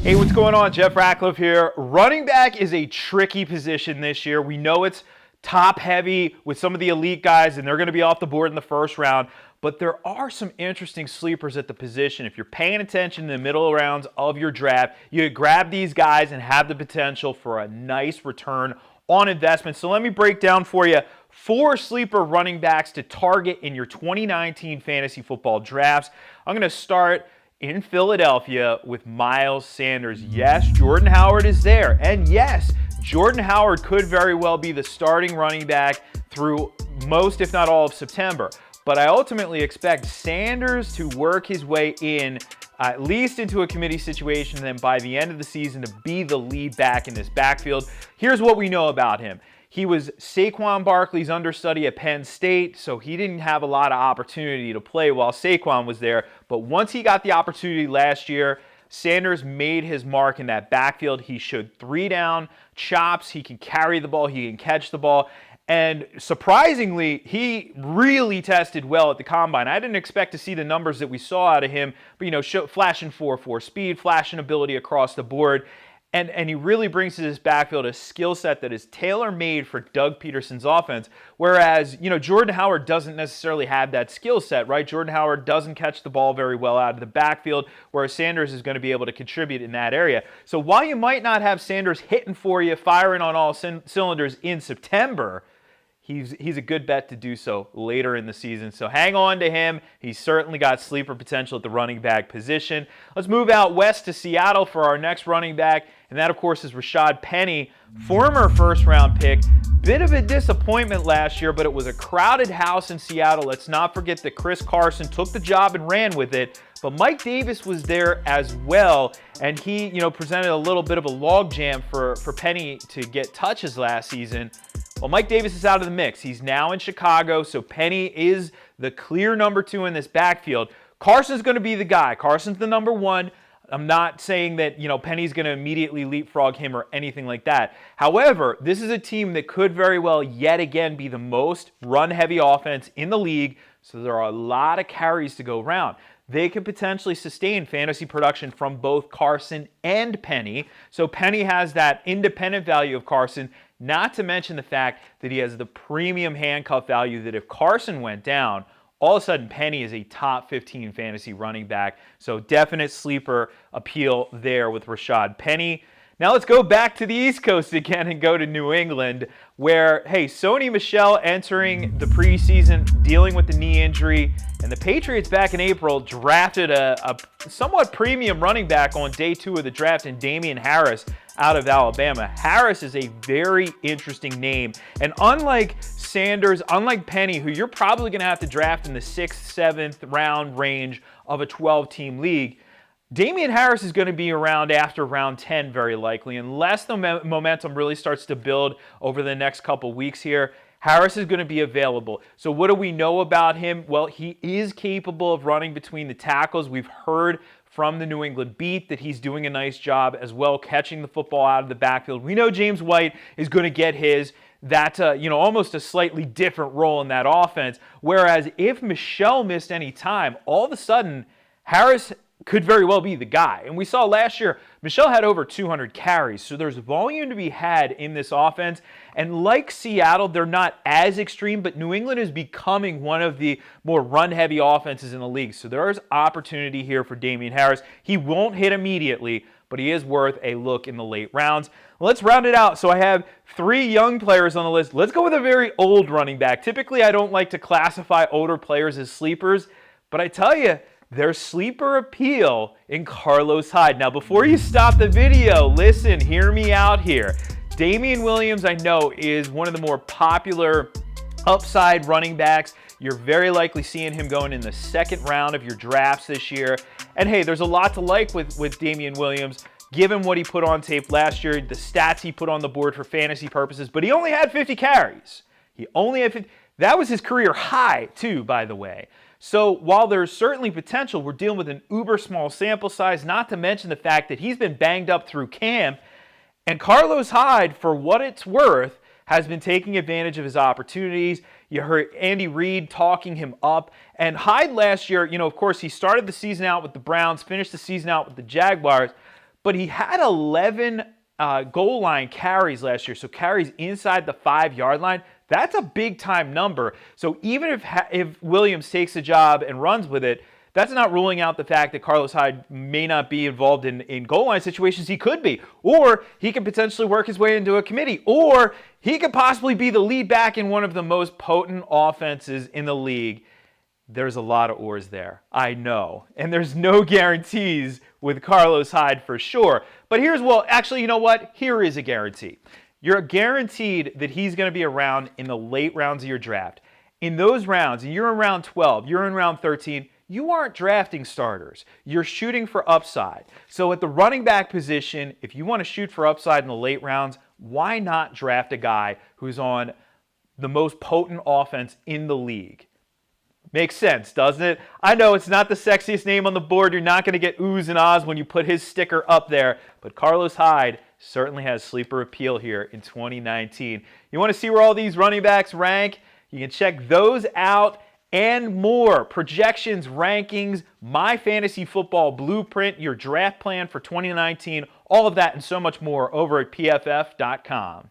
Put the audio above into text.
Hey, what's going on? Jeff Ratcliffe here. Running back is a tricky position this year. We know it's top heavy with some of the elite guys, and they're going to be off the board in the first round. But there are some interesting sleepers at the position. If you're paying attention in the middle rounds of your draft, you grab these guys and have the potential for a nice return on investment. So let me break down for you 4 sleeper running backs to target in your 2019 fantasy football drafts. I'm going to start in Philadelphia with Miles Sanders. Yes, Jordan Howard is there. And yes, Jordan Howard could very well be the starting running back through most, if not all, of September. But I ultimately expect Sanders to work his way in, at least into a committee situation, and then by the end of the season to be the lead back in this backfield. Here's what we know about him. He was Saquon Barkley's understudy at Penn State, so he didn't have a lot of opportunity to play while Saquon was there. But once he got the opportunity last year, Sanders made his mark in that backfield. He showed 3-down chops. He can carry the ball. He can catch the ball. And surprisingly, he really tested well at the combine. I didn't expect to see the numbers that we saw out of him, but flashing 4.4 speed, flashing ability across the board. And he really brings to this backfield a skill set that is tailor-made for Doug Peterson's offense. Whereas, Jordan Howard doesn't necessarily have that skill set, right? Jordan Howard doesn't catch the ball very well out of the backfield, whereas Sanders is going to be able to contribute in that area. So while you might not have Sanders hitting for you, firing on all cylinders in September, he's a good bet to do so later in the season. So hang on to him. He's certainly got sleeper potential at the running back position. Let's move out west to Seattle for our next running back. And that, of course, is Rashad Penny, former first-round pick. Bit of a disappointment last year, but it was a crowded house in Seattle. Let's not forget that Chris Carson took the job and ran with it. But Mike Davis was there as well, and he, presented a little bit of a logjam for Penny to get touches last season. Well, Mike Davis is out of the mix. He's now in Chicago, so Penny is the clear number 2 in this backfield. Carson's going to be the guy. Carson's the number 1. I'm not saying that, Penny's going to immediately leapfrog him or anything like that. However, this is a team that could very well yet again be the most run-heavy offense in the league, so there are a lot of carries to go around. They could potentially sustain fantasy production from both Carson and Penny. So Penny has that independent value of Carson, not to mention the fact that he has the premium handcuff value that if Carson went down, all of a sudden Penny is a top 15 fantasy running back. So definite sleeper appeal there with Rashad Penny. Now let's go back to the East Coast again and go to New England where, Sony Michel entering the preseason, dealing with the knee injury, and the Patriots back in April drafted a somewhat premium running back on day 2 of the draft in Damien Harris out of Alabama. Harris is a very interesting name, and unlike Sanders, unlike Penny, who you're probably going to have to draft in the 6th, 7th round range of a 12-team league, Damien Harris is going to be around after round 10 very likely, unless the momentum really starts to build over the next couple weeks here. Harris is going to be available. So what do we know about him? Well, he is capable of running between the tackles. We've heard from the New England beat that he's doing a nice job as well catching the football out of the backfield. We know James White is going to get his. That's almost a slightly different role in that offense. Whereas if Michel missed any time, all of a sudden Harris could very well be the guy. And we saw last year, Michel had over 200 carries, so there's volume to be had in this offense. And like Seattle, they're not as extreme, but New England is becoming one of the more run-heavy offenses in the league. So there is opportunity here for Damien Harris. He won't hit immediately, but he is worth a look in the late rounds. Let's round it out. So I have 3 young players on the list. Let's go with a very old running back. Typically, I don't like to classify older players as sleepers, but I tell you, there's sleeper appeal in Carlos Hyde. Now, before you stop the video, listen, hear me out here. Damien Williams, I know, is one of the more popular upside running backs. You're very likely seeing him going in the 2nd round of your drafts this year. And hey, there's a lot to like with Damien Williams, given what he put on tape last year, the stats he put on the board for fantasy purposes, but he only had 50 carries. He only had 50. That was his career high, too, by the way. So while there's certainly potential, we're dealing with an uber small sample size, not to mention the fact that he's been banged up through camp. And Carlos Hyde, for what it's worth, has been taking advantage of his opportunities. You heard Andy Reid talking him up. And Hyde last year, of course, he started the season out with the Browns, finished the season out with the Jaguars. but he had 11 goal line carries last year, so carries inside the 5-yard line. That's a big time number. So even if Williams takes the job and runs with it, that's not ruling out the fact that Carlos Hyde may not be involved in goal line situations. He could be. Or he could potentially work his way into a committee. Or he could possibly be the lead back in one of the most potent offenses in the league. There's a lot of ors there, I know. And there's no guarantees with Carlos Hyde for sure. But actually, you know what? Here is a guarantee. You're guaranteed that he's going to be around in the late rounds of your draft. In those rounds, and you're in round 12, you're in round 13, you aren't drafting starters. You're shooting for upside. So at the running back position, if you want to shoot for upside in the late rounds, why not draft a guy who's on the most potent offense in the league? Makes sense, doesn't it? I know it's not the sexiest name on the board. You're not going to get oohs and ahs when you put his sticker up there. But Carlos Hyde certainly has sleeper appeal here in 2019. You want to see where all these running backs rank? You can check those out and more. Projections, rankings, my fantasy football blueprint, your draft plan for 2019, all of that and so much more over at PFF.com.